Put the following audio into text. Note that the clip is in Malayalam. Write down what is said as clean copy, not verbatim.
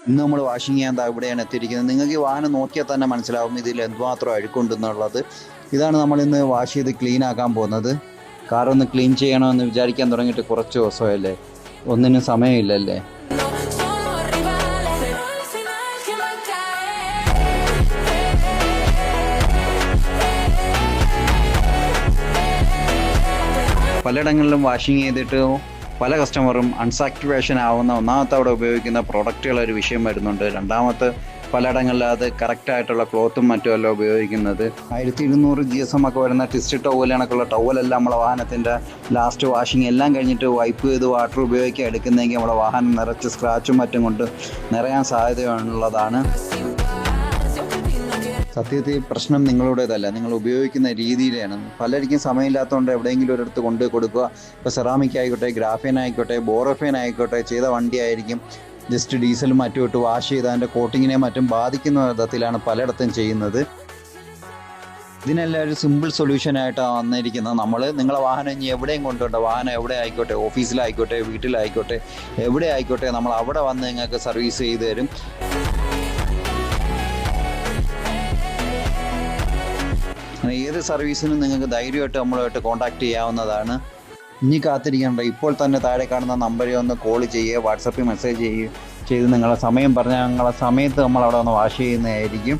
ഇന്ന് നമ്മൾ വാഷിംഗ് ചെയ്യാൻ ഇവിടെയാണ് എത്തിയിരിക്കുന്നത്. നിങ്ങൾക്ക് ഈ വാഹനം നോക്കിയാൽ തന്നെ മനസ്സിലാവും ഇതിൽ എന്തുമാത്രം അഴുക്കുണ്ടെന്നുള്ളത്. ഇതാണ് നമ്മൾ ഇന്ന് വാഷ് ചെയ്ത് ക്ലീൻ ആക്കാൻ പോകുന്നത്. കാറൊന്ന് ക്ലീൻ ചെയ്യണമെന്ന് വിചാരിക്കാൻ തുടങ്ങിയിട്ട് കുറച്ച് ദിവസമല്ലേ, ഒന്നിനും സമയമില്ലല്ലേ. പലയിടങ്ങളിലും വാഷിംഗ് ചെയ്തിട്ട് പല കസ്റ്റമറും അൺസാറ്റിസ്ഫാക്ഷൻ ആവുന്ന ഒന്നാമത്തെ അവിടെ ഉപയോഗിക്കുന്ന പ്രൊഡക്റ്റുകളൊരു വിഷയം വരുന്നുണ്ട്. രണ്ടാമത്തെ പലയിടങ്ങളിൽ അത് കറക്റ്റായിട്ടുള്ള ക്ലോത്തും മറ്റുമല്ല ഉപയോഗിക്കുന്നത്. 1200 GSM ഒക്കെ വരുന്ന ട്വിസ്റ്റ് ടവൽ കണക്കുള്ള ടവലെല്ലാം നമ്മളെ വാഹനത്തിൻ്റെ ലാസ്റ്റ് വാഷിംഗ് എല്ലാം കഴിഞ്ഞിട്ട് വൈപ്പ് ചെയ്ത് വാട്ടർ ഉപയോഗിക്കാൻ എടുക്കുന്നതെങ്കിൽ നമ്മുടെ വാഹനം നിറച്ച് സ്ക്രാച്ചും മറ്റും കൊണ്ട് നിറയാൻ സാധ്യതയുള്ളതാണ്. സത്യത്തിൽ പ്രശ്നം നിങ്ങളുടേതല്ല, നിങ്ങൾ ഉപയോഗിക്കുന്ന രീതിയിലാണ്. പലർക്കും സമയമില്ലാത്തതുകൊണ്ട് എവിടെയെങ്കിലും ഒരിടത്ത് കൊണ്ട് കൊടുക്കുക. ഇപ്പോൾ സെറാമിക് ആയിക്കോട്ടെ, ഗ്രാഫൈൻ ആയിക്കോട്ടെ, ബോറോഫൈൻ ആയിക്കോട്ടെ, ചെയ്ത വണ്ടി ആയിരിക്കും ജസ്റ്റ് ഡീസലും മറ്റും ഇട്ട് വാഷ് ചെയ്ത് അതിൻ്റെ കോട്ടിങ്ങിനെ മറ്റും ബാധിക്കുന്ന വിധത്തിലാണ് പലയിടത്തും ചെയ്യുന്നത്. ഇതിനെല്ലാം ഒരു സിമ്പിൾ സൊല്യൂഷനായിട്ടാണ് വന്നിരിക്കുന്നത്. നിങ്ങളെ വാഹനം ഇനി എവിടെയും കൊണ്ടുപോകണ്ട, വാഹനം എവിടെ ആയിക്കോട്ടെ, ഓഫീസിലായിക്കോട്ടെ, വീട്ടിലായിക്കോട്ടെ, എവിടെ ആയിക്കോട്ടെ, നമ്മൾ അവിടെ വന്ന് നിങ്ങൾക്ക് സർവീസ് ചെയ്ത് തരും. ഏത് സർവീസിനും നിങ്ങൾക്ക് ധൈര്യമായിട്ട് നമ്മളുമായിട്ട് കോൺടാക്ട് ചെയ്യാവുന്നതാണ്. ഇനി കാത്തിരിക്കേണ്ട, ഇപ്പോൾ തന്നെ താഴെ കാണുന്ന നമ്പറിൽ ഒന്ന് കോൾ ചെയ്യുക, വാട്സപ്പിൽ മെസ്സേജ് ചെയ്ത് നിങ്ങളെ സമയം പറഞ്ഞാൽ ഞങ്ങളെ സമയത്ത് നമ്മൾ അവിടെ വന്ന് വാഷ് ചെയ്യുന്നതായിരിക്കും.